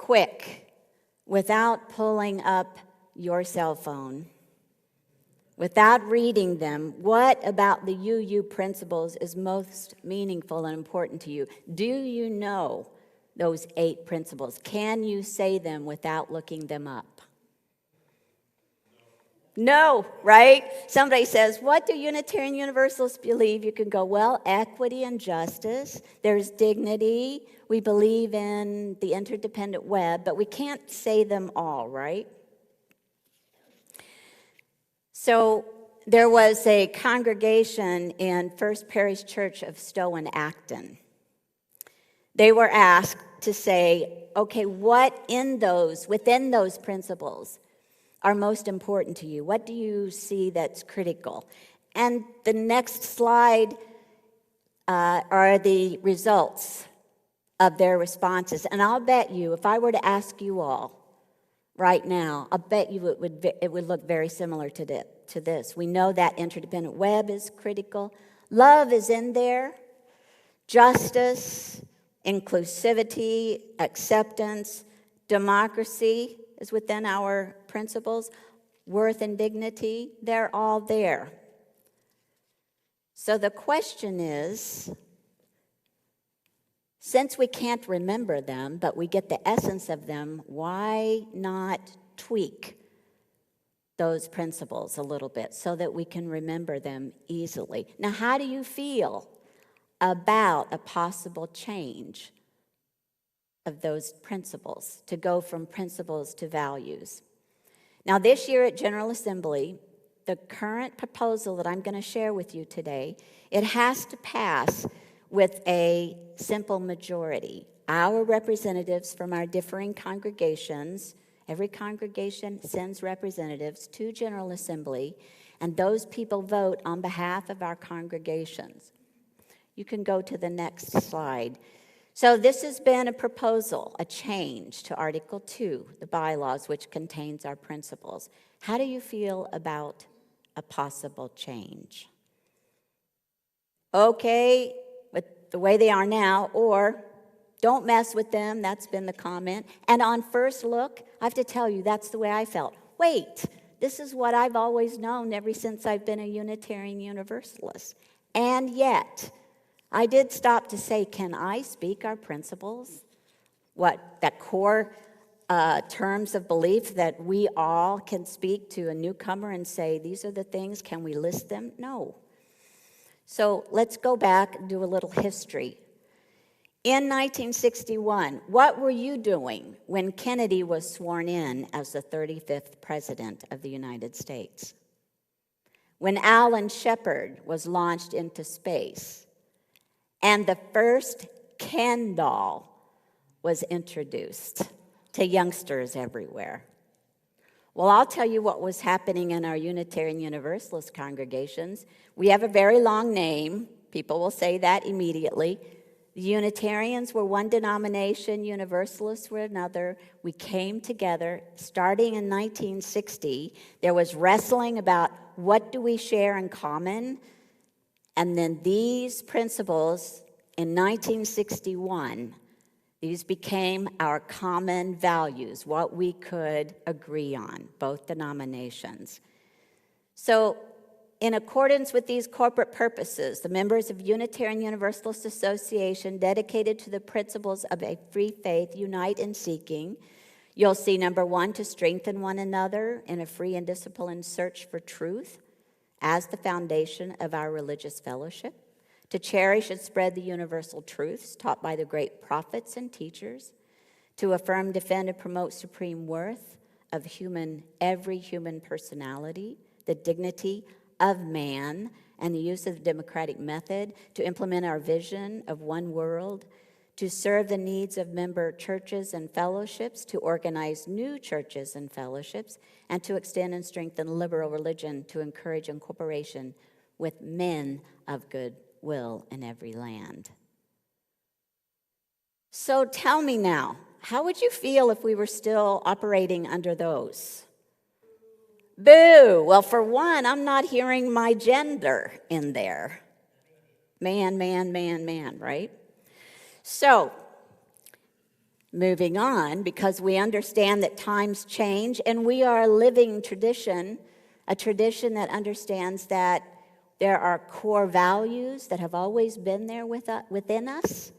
quick, without pulling up your cell phone, without reading them, what about the UU principles is most meaningful and important to you? Do you know those 8 principles? Can you say them without looking them up? No, right? Somebody says, what do Unitarian Universalists believe? You can go, well, equity and justice. There's dignity. We believe in the interdependent web, but we can't say them all, right? So there was a congregation in First Parish Church of Stowe and Acton. They were asked to say, okay, what within those principles are most important to you? What do you see that's critical? And the next slide are the results of their responses. And I'll bet you, if I were to ask you all right now, I'll bet you it would look very similar to this. We know that interdependent web is critical. Love is in there. Justice, inclusivity, acceptance, democracy is within our principles. Worth and dignity, they're all there. So the question is, since we can't remember them, but we get the essence of them, why not tweak those principles a little bit so that we can remember them easily? Now, how do you feel about a possible change of those principles, to go from principles to values? Now, this year at General Assembly, the current proposal that I'm going to share with you today, it has to pass with a simple majority. Our representatives from our differing congregations, every congregation sends representatives to General Assembly, and those people vote on behalf of our congregations. You can go to the next slide. So this has been a proposal, a change to Article 2, the bylaws, which contains our principles. How do you feel about a possible change? Okay, with the way they are now, or don't mess with them, that's been the comment. And on first look, I have to tell you, that's the way I felt. Wait, this is what I've always known ever since I've been a Unitarian Universalist. And yet, I did stop to say, can I speak our principles? That core terms of belief that we all can speak to a newcomer and say, these are the things, can we list them? No. So let's go back and do a little history. In 1961, what were you doing when Kennedy was sworn in as the 35th President of the United States? When Alan Shepard was launched into space, and the first Ken doll was introduced to youngsters everywhere. Well, I'll tell you what was happening in our Unitarian Universalist congregations. We have a very long name. People will say that immediately. The Unitarians were one denomination, Universalists were another. We came together. Starting in 1960, there was wrestling about what do we share in common. And then these principles, in 1961, these became our common values, what we could agree on, both denominations. So, in accordance with these corporate purposes, the members of Unitarian Universalist Association, dedicated to the principles of a free faith, unite in seeking. You'll see, number 1, to strengthen one another in a free and disciplined search for truth as the foundation of our religious fellowship, to cherish and spread the universal truths taught by the great prophets and teachers, to affirm, defend, and promote supreme worth of every human personality, the dignity of man, and the use of the democratic method, to implement our vision of one world, to serve the needs of member churches and fellowships, to organize new churches and fellowships, and to extend and strengthen liberal religion, to encourage incorporation with men of good will in every land. So tell me now, how would you feel if we were still operating under those? Boo! Well, for one, I'm not hearing my gender in there. Man, man, man, man, right? So, Moving on, because we understand that times change and we are a living tradition, a tradition that understands that there are core values that have always been there within us,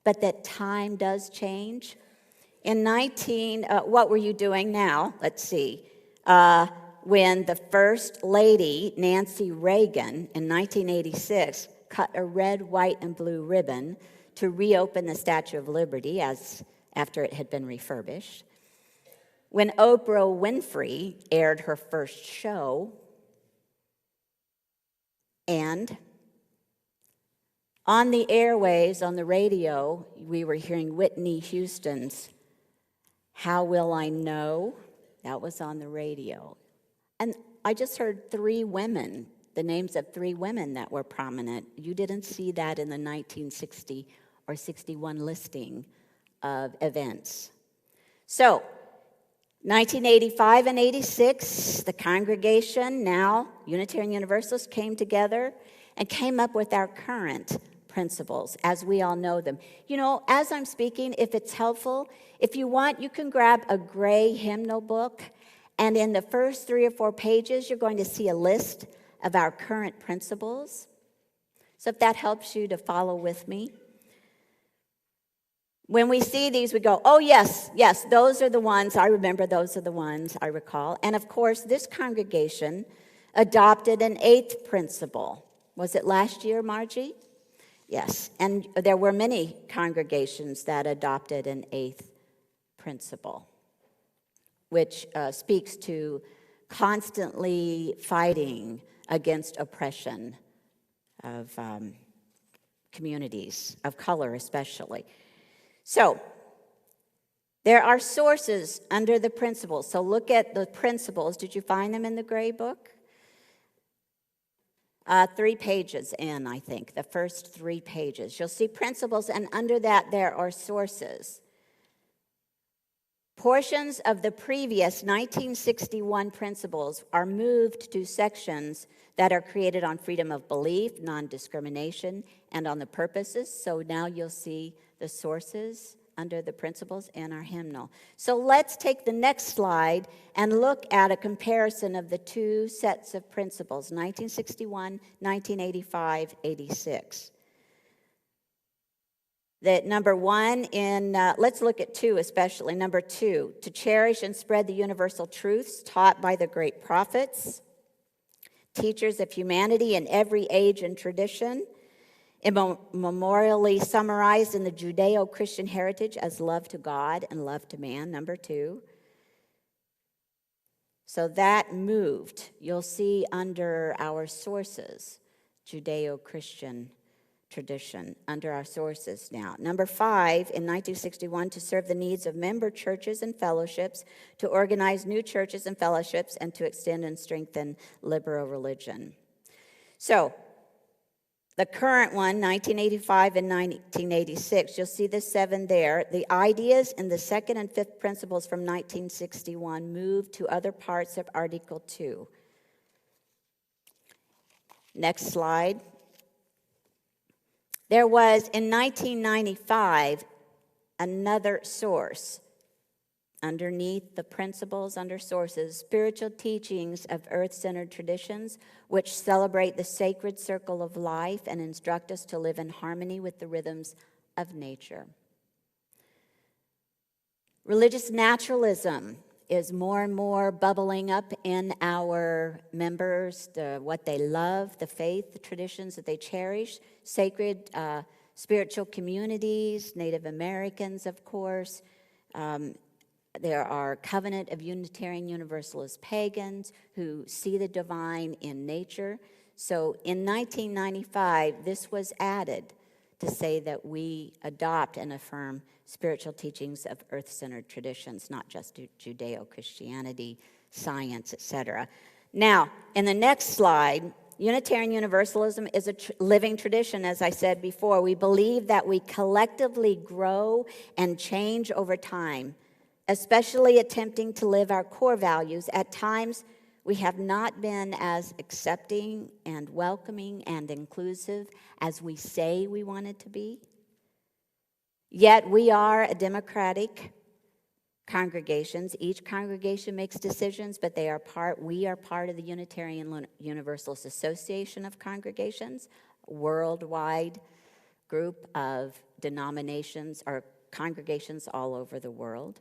but that time does change. What were you doing now? Let's see. When the First Lady, Nancy Reagan, in 1986, cut a red, white, and blue ribbon to reopen the Statue of Liberty after it had been refurbished. When Oprah Winfrey aired her first show, and on the airwaves, on the radio, we were hearing Whitney Houston's How Will I Know? That was on the radio. And I just heard three women, the names of three women that were prominent. You didn't see that in the 1960 or 61 listing of events. So, 1985 and 86, the congregation, now Unitarian Universalists, came together and came up with our current principles as we all know them. You know, as I'm speaking, if it's helpful, if you want, you can grab a gray hymnal book, and in the first 3 or 4 pages, you're going to see a list of our current principles. So if that helps you to follow with me. When we see these, we go, oh, yes, those are the ones. I remember those are the ones I recall. And of course, this congregation adopted an 8th principle. Was it last year, Margie? Yes. And there were many congregations that adopted an 8th principle, which speaks to constantly fighting against oppression of communities, of color especially. So, there are sources under the principles. So look at the principles. Did you find them in the gray book? 3 pages in, I think, the first 3 pages. You'll see principles, and under that there are sources. Portions of the previous 1961 principles are moved to sections that are created on freedom of belief, non-discrimination, and on the purposes. So now you'll see the sources under the principles in our hymnal. So let's take the next slide and look at a comparison of the 2 sets of principles, 1961, 1985, 86. That number 1 let's look at 2 especially. Number 2, to cherish and spread the universal truths taught by the great prophets, teachers of humanity in every age and tradition, immemorially summarized in the Judeo-Christian heritage as love to God and love to man, number 2. So that moved. You'll see under our sources, Judeo-Christian tradition, under our sources now. Number 5, in 1961, to serve the needs of member churches and fellowships, to organize new churches and fellowships, and to extend and strengthen liberal religion. So, the current one, 1985 and 1986, you'll see the 7 there. The ideas in the 2nd and 5th principles from 1961 moved to other parts of Article 2. Next slide. There was, in 1995, another source underneath the principles under sources, spiritual teachings of earth-centered traditions, which celebrate the sacred circle of life and instruct us to live in harmony with the rhythms of nature. Religious naturalism is more and more bubbling up in our members, what they love, the faith, the traditions that they cherish, sacred spiritual communities, Native Americans, of course. There are Covenant of Unitarian Universalist pagans who see the divine in nature. So in 1995, this was added to say that we adopt and affirm spiritual teachings of earth-centered traditions, not just Judeo-Christianity, science, etc. Now, in the next slide, Unitarian Universalism is a living tradition, as I said before. We believe that we collectively grow and change over time, especially attempting to live our core values. At times, we have not been as accepting and welcoming and inclusive as we say we wanted to be. Yet we are a democratic congregations. Each congregation makes decisions, but we are part of the Unitarian Universalist Association of Congregations, a worldwide group of denominations or congregations all over the world.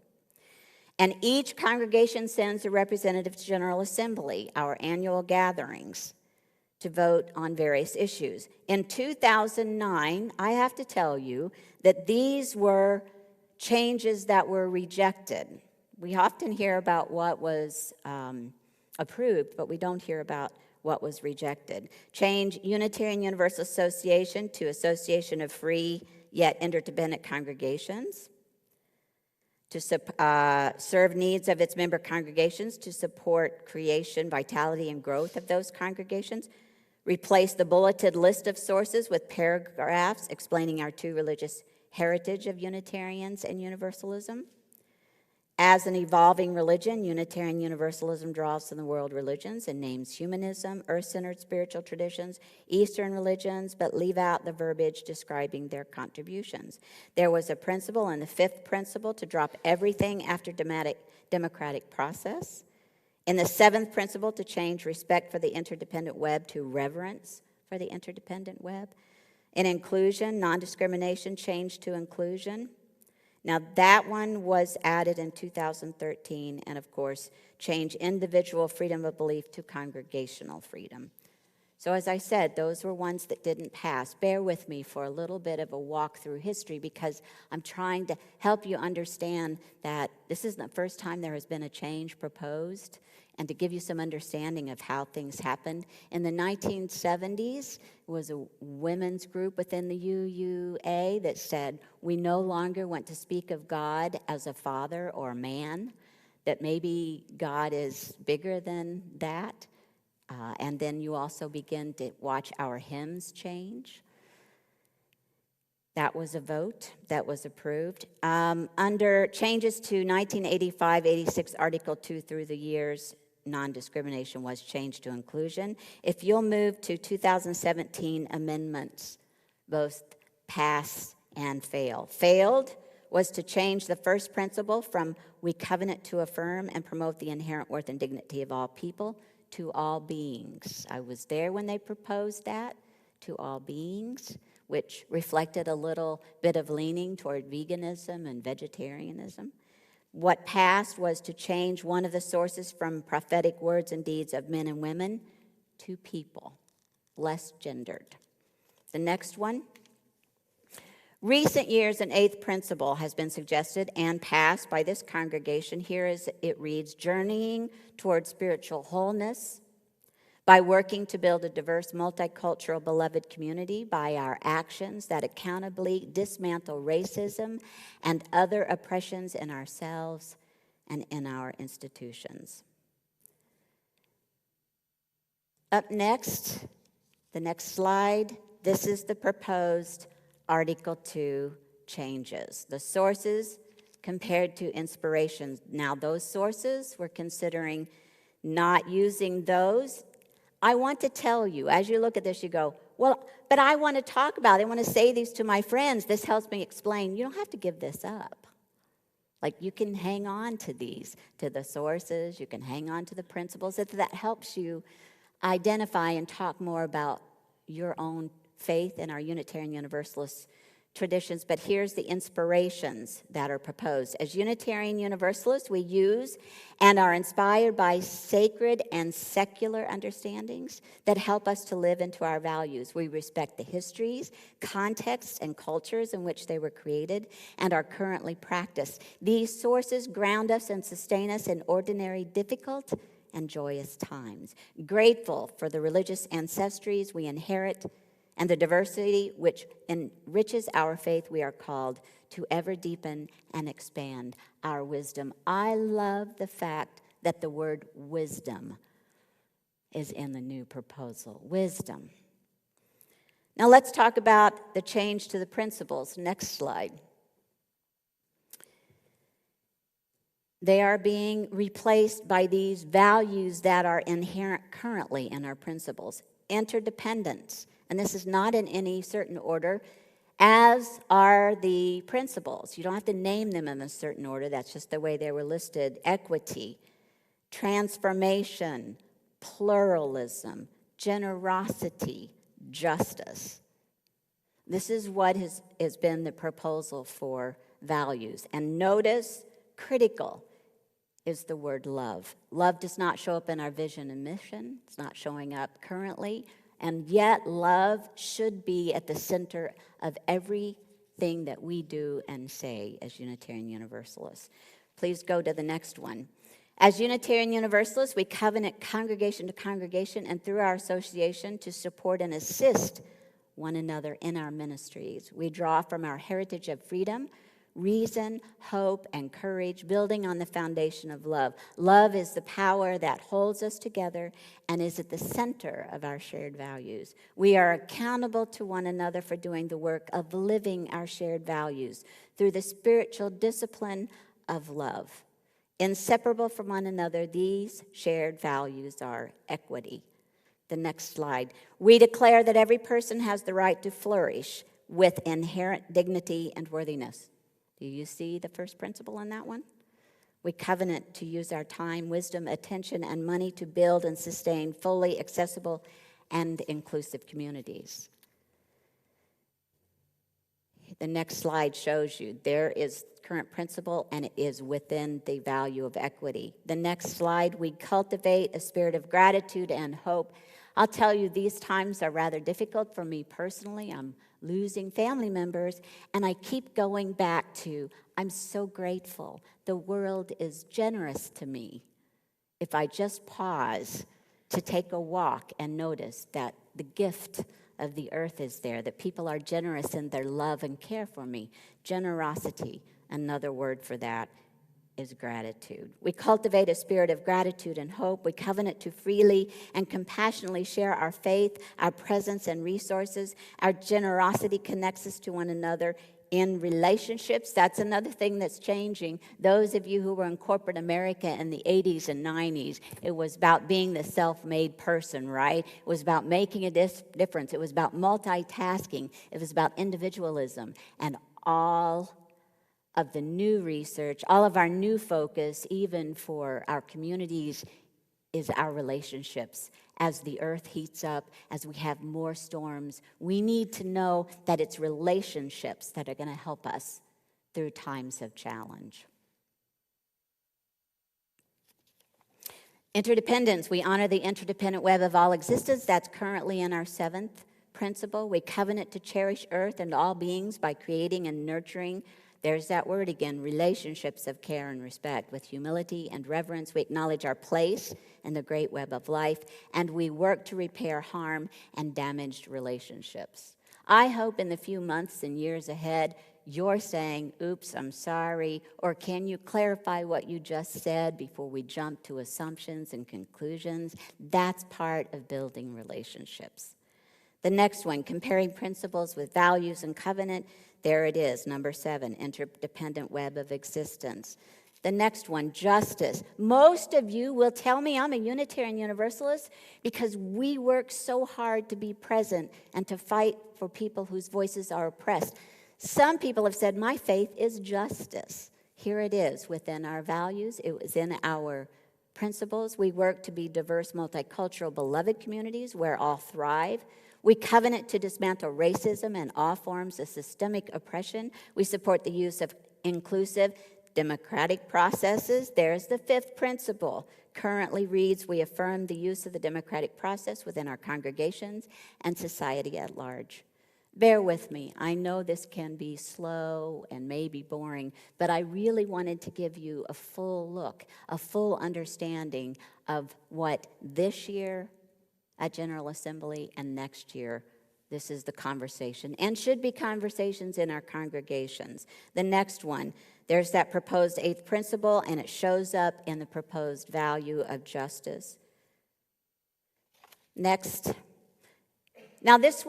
And each congregation sends a representative to General Assembly, our annual gatherings, to vote on various issues. In 2009, I have to tell you that these were changes that were rejected. We often hear about what was approved, but we don't hear about what was rejected. Change Unitarian Universal Association to Association of Free Yet Interdependent Congregations, to serve needs of its member congregations, to support creation, vitality, and growth of those congregations. Replace the bulleted list of sources with paragraphs explaining our two religious heritage of Unitarians and Universalism. As an evolving religion, Unitarian Universalism draws from the world religions and names humanism, earth-centered spiritual traditions, Eastern religions, but leave out the verbiage describing their contributions. There was a principle in the fifth principle to drop everything after democratic process. In the seventh principle, to change respect for the interdependent web to reverence for the interdependent web. In inclusion, non-discrimination changed to inclusion. Now, that one was added in 2013, and of course, change individual freedom of belief to congregational freedom. So as I said, those were ones that didn't pass. Bear with me for a little bit of a walk through history because I'm trying to help you understand that this isn't the first time there has been a change proposed, and to give you some understanding of how things happened. In the 1970s, it was a women's group within the UUA that said, we no longer want to speak of God as a father or a man, that maybe God is bigger than that. And then you also begin to watch our hymns change. That was a vote that was approved. Under changes to 1985-86 Article 2 through the years, non-discrimination was changed to inclusion. If you'll move to 2017 amendments, both pass and fail. Failed was to change the first principle from we covenant to affirm and promote the inherent worth and dignity of all people to all beings. I was there when they proposed that, to all beings, which reflected a little bit of leaning toward veganism and vegetarianism. What passed was to change one of the sources from prophetic words and deeds of men and women to people, less gendered. The next one. Recent years, an eighth principle has been suggested and passed by this congregation. Here it reads, journeying toward spiritual wholeness by working to build a diverse, multicultural, beloved community by our actions that accountably dismantle racism and other oppressions in ourselves and in our institutions. Up next, the next slide, this is the proposed Article 2 changes. The sources compared to inspirations. Now, those sources, we're considering not using those. I want to tell you, as you look at this, you go, well, but I want to talk about it. I want to say these to my friends. This helps me explain. You don't have to give this up. Like, you can hang on to these, to the sources. You can hang on to the principles. That helps you identify and talk more about your own faith in our Unitarian Universalist traditions, but here's the inspirations that are proposed. As Unitarian Universalists, we use and are inspired by sacred and secular understandings that help us to live into our values. We respect the histories, contexts, and cultures in which they were created and are currently practiced. These sources ground us and sustain us in ordinary, difficult, and joyous times. Grateful for the religious ancestries we inherit and the diversity which enriches our faith, we are called to ever deepen and expand our wisdom. I love the fact that the word wisdom is in the new proposal. Wisdom. Now let's talk about the change to the principles. Next slide. They are being replaced by these values that are inherent currently in our principles. Interdependence. And this is not in any certain order. as are the principles. You don't have to name them in a certain order. That's just the way they were listed. Equity, transformation, pluralism, generosity, justice. This is what has been the proposal for values. And notice, critical is the word love. Love does not show up in our vision and mission. It's not showing up currently. And yet, love should be at the center of everything that we do and say as Unitarian Universalists. Please go to the next one. As Unitarian Universalists, we covenant congregation to congregation and through our association to support and assist one another in our ministries. We draw from our heritage of freedom, reason, hope, and courage, building on the foundation of love. Love is the power that holds us together and is at the center of our shared values. We are accountable to one another for doing the work of living our shared values through the spiritual discipline of love. Inseparable from one another, these shared values are equity. The next slide. We declare that every person has the right to flourish with inherent dignity and worthiness. Do you see the first principle in that one? We covenant to use our time, wisdom, attention, and money to build and sustain fully accessible and inclusive communities. The next slide shows you there is current principle, and it is within the value of equity. The next slide, we cultivate a spirit of gratitude and hope. I'll tell you, these times are rather difficult for me personally. I'm losing family members, and I keep going back to, I'm so grateful. The world is generous to me. If I just pause to take a walk and notice that the gift of the earth is there, that people are generous in their love and care for me. Generosity, another word for that, is gratitude. We cultivate a spirit of gratitude and hope. We covenant to freely and compassionately share our faith, our presence, and resources. Our generosity connects us to one another in relationships. That's another thing that's changing. Those of you who were in corporate America in the 80s and 90s, it was about being the self-made person, right? It was about making a difference. It was about multitasking. It was about individualism. And all of the new research, all of our new focus, even for our communities, is our relationships. As the earth heats up, as we have more storms, we need to know that it's relationships that are going to help us through times of challenge. Interdependence. We honor the interdependent web of all existence. That's currently in our 7th principle. We covenant to cherish earth and all beings by creating and nurturing. There's that word again, relationships of care and respect. With humility and reverence, we acknowledge our place in the great web of life, and we work to repair harm and damaged relationships. I hope in the few months and years ahead, you're saying, oops, I'm sorry, or can you clarify what you just said before we jump to assumptions and conclusions? That's part of building relationships. The next one, comparing principles with values and covenant. There it is, number 7, interdependent web of existence. The next one, justice. Most of you will tell me I'm a Unitarian Universalist because we work so hard to be present and to fight for people whose voices are oppressed. Some people have said my faith is justice. Here it is within our values. It was in our principles. We work to be diverse, multicultural, beloved communities where all thrive. We covenant to dismantle racism and all forms of systemic oppression. We support the use of inclusive, democratic processes. There's the 5th principle. Currently reads, we affirm the use of the democratic process within our congregations and society at large. Bear with me. I know this can be slow and maybe boring, but I really wanted to give you a full look, a full understanding of what this year at General Assembly and next year, this is the conversation, and should be conversations in our congregations. The next one, there's that proposed 8th principle, and it shows up in the proposed value of justice. Next. Now this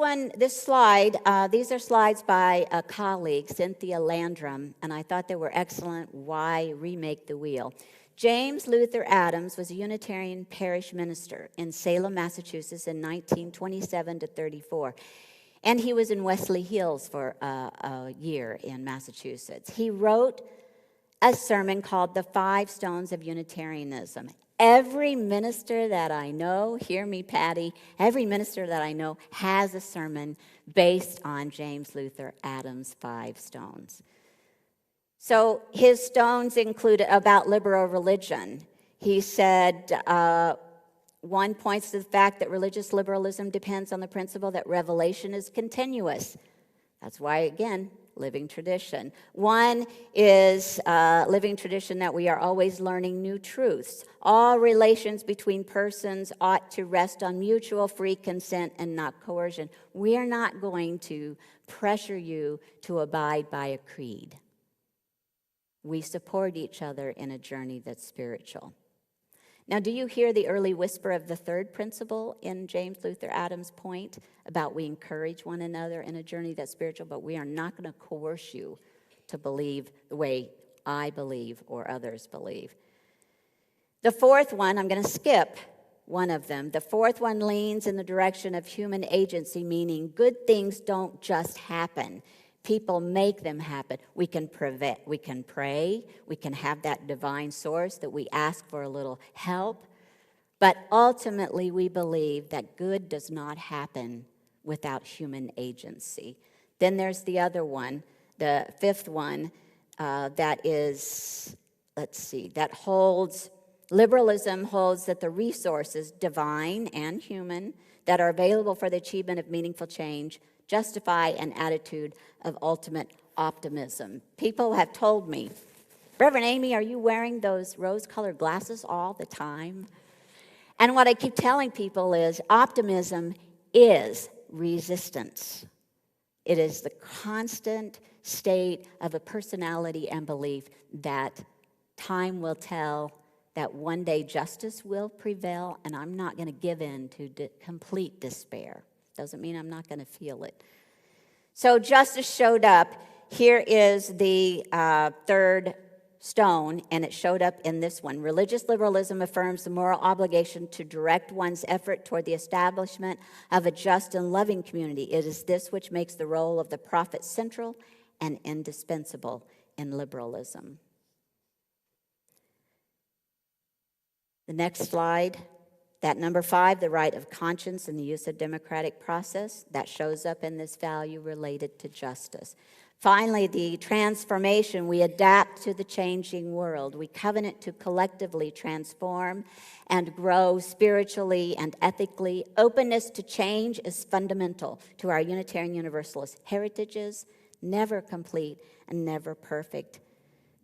slide, these are slides by a colleague, Cynthia Landrum, and I thought they were excellent. Why remake the wheel? James Luther Adams was a Unitarian parish minister in Salem, Massachusetts in 1927 to 34. And he was in Wesley Hills for a year in Massachusetts. He wrote a sermon called The 5 Stones of Unitarianism. Every minister that I know, hear me, Patty, every minister that I know has a sermon based on James Luther Adams' 5 stones. So his stones include about liberal religion. He said, one points to the fact that religious liberalism depends on the principle that revelation is continuous. That's why, again, living tradition. One is living tradition that we are always learning new truths. All relations between persons ought to rest on mutual free consent and not coercion. We are not going to pressure you to abide by a creed. We support each other in a journey that's spiritual. Now, do you hear the early whisper of the third principle in James Luther Adams' point about we encourage one another in a journey that's spiritual, but we are not going to coerce you to believe the way I believe or others believe? The fourth one, I'm going to skip one of them. The fourth one leans in the direction of human agency, meaning good things don't just happen. People make them happen. We can pray, we can have that divine source that we ask for a little help. But ultimately, we believe that good does not happen without human agency. Then there's the other one, the fifth one, that holds, liberalism holds that the resources, divine and human, that are available for the achievement of meaningful change justify an attitude of ultimate optimism. People have told me, Reverend Amy, are you wearing those rose-colored glasses all the time? And what I keep telling people is optimism is resistance. It is the constant state of a personality and belief that time will tell, that one day justice will prevail, and I'm not going to give in to complete despair. Doesn't mean I'm not going to feel it. So justice showed up. Here is the third stone, and it showed up in this one. Religious liberalism affirms the moral obligation to direct one's effort toward the establishment of a just and loving community. It is this which makes the role of the prophet central and indispensable in liberalism. The next slide. That number 5, the right of conscience and the use of democratic process, that shows up in this value related to justice. Finally, the transformation. We adapt to the changing world. We covenant to collectively transform and grow spiritually and ethically. Openness to change is fundamental to our Unitarian Universalist heritages, never complete and never perfect.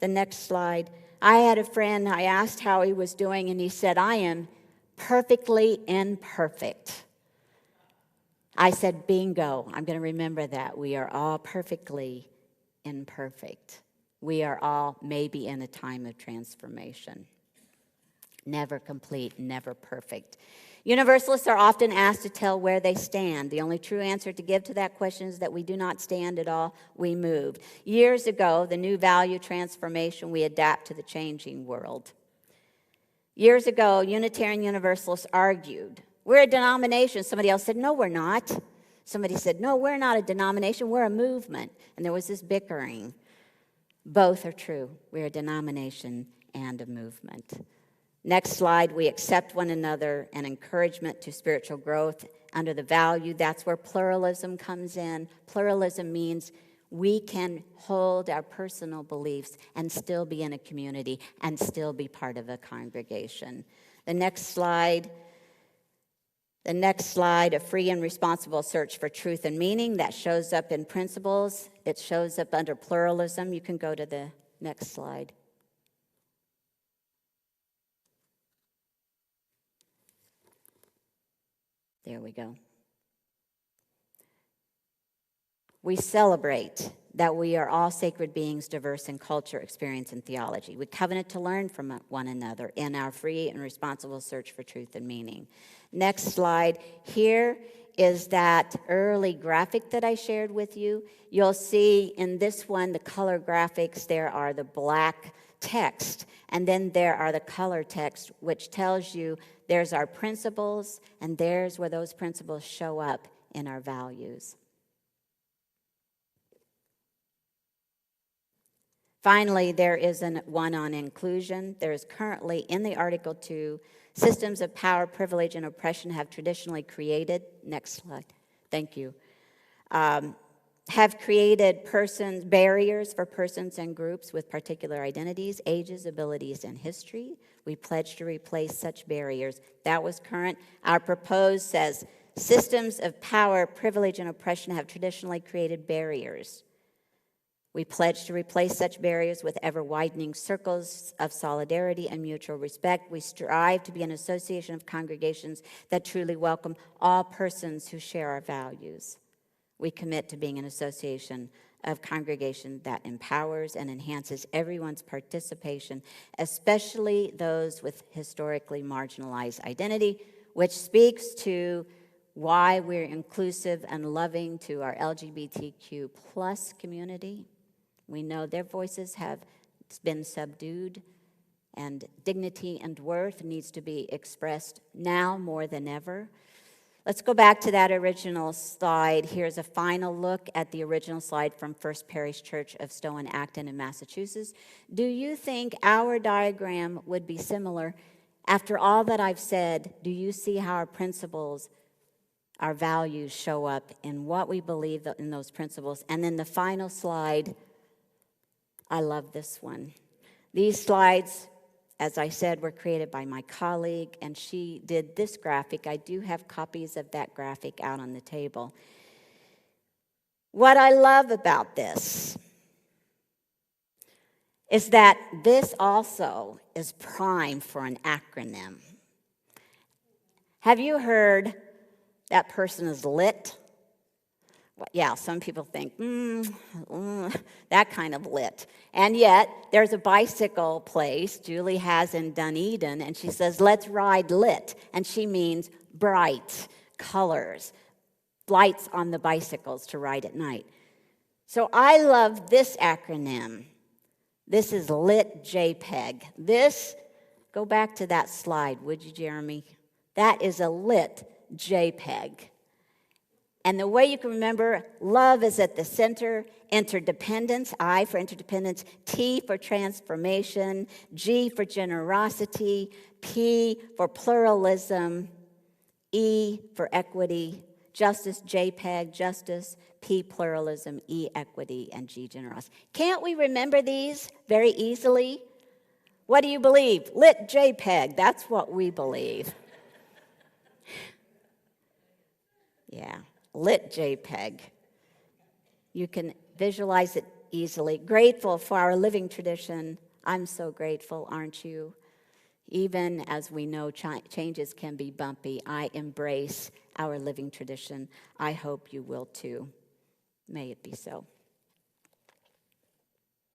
The next slide. I had a friend, I asked how he was doing, and he said, I am perfectly imperfect. I said, bingo. I'm going to remember that. We are all perfectly imperfect. We are all maybe in a time of transformation. Never complete, never perfect. Universalists are often asked to tell where they stand. The only true answer to give to that question is that we do not stand at all, we move. Years ago, the new value transformation, we adapt to the changing world. Years ago, Unitarian Universalists argued, we're a denomination. Somebody else said, no, we're not. Somebody said, no, we're not a denomination, we're a movement. And there was this bickering. Both are true. We're a denomination and a movement. Next slide, we accept one another and encouragement to spiritual growth under the value. That's where pluralism comes in. Pluralism means we can hold our personal beliefs and still be in a community and still be part of a congregation. The next slide, a free and responsible search for truth and meaning. That shows up in principles. It shows up under pluralism. You can go to the next slide. There we go. We celebrate that we are all sacred beings, diverse in culture, experience, and theology. We covenant to learn from one another in our free and responsible search for truth and meaning. Next slide. Here is that early graphic that I shared with you. You'll see in this one, the color graphics, there are the black text, and then there are the color text, which tells you there's our principles, and there's where those principles show up in our values. Finally, there is one on inclusion. There is currently in the Article 2, systems of power, privilege, and oppression have traditionally created, next slide, thank you, have created barriers for persons and groups with particular identities, ages, abilities, and history. We pledge to replace such barriers. That was current. Our proposed says, systems of power, privilege, and oppression have traditionally created barriers. We pledge to replace such barriers with ever-widening circles of solidarity and mutual respect. We strive to be an association of congregations that truly welcome all persons who share our values. We commit to being an association of congregation that empowers and enhances everyone's participation, especially those with historically marginalized identity, which speaks to why we're inclusive and loving to our LGBTQ plus community. We know their voices have been subdued, and dignity and worth needs to be expressed now more than ever. Let's go back to that original slide. Here's a final look at the original slide from First Parish Church of Stowe and Acton in Massachusetts. Do you think our diagram would be similar? After all that I've said, do you see how our principles, our values show up in what we believe in those principles? And then the final slide, I love this one. These slides, as I said, were created by my colleague, and she did this graphic. I do have copies of that graphic out on the table. What I love about this is that this also is prime for an acronym. Have you heard that person is lit? Yeah, some people think, that kind of lit. And yet, there's a bicycle place Julie has in Dunedin, and she says, let's ride lit. And she means bright colors, lights on the bicycles to ride at night. So I love this acronym. This is Lit JPEG. Go back to that slide, would you, Jeremy? That is a lit JPEG. And the way you can remember, love is at the center, interdependence, I for interdependence, T for transformation, G for generosity, P for pluralism, E for equity, justice, JPEG, justice, P pluralism, E equity, and G generosity. Can't we remember these very easily? What do you believe? Lit JPEG, that's what we believe. Yeah. Lit JPEG. You can visualize it easily. Grateful for our living tradition. I'm so grateful, aren't you? Even as we know changes can be bumpy, I embrace our living tradition. I hope you will too. May it be so.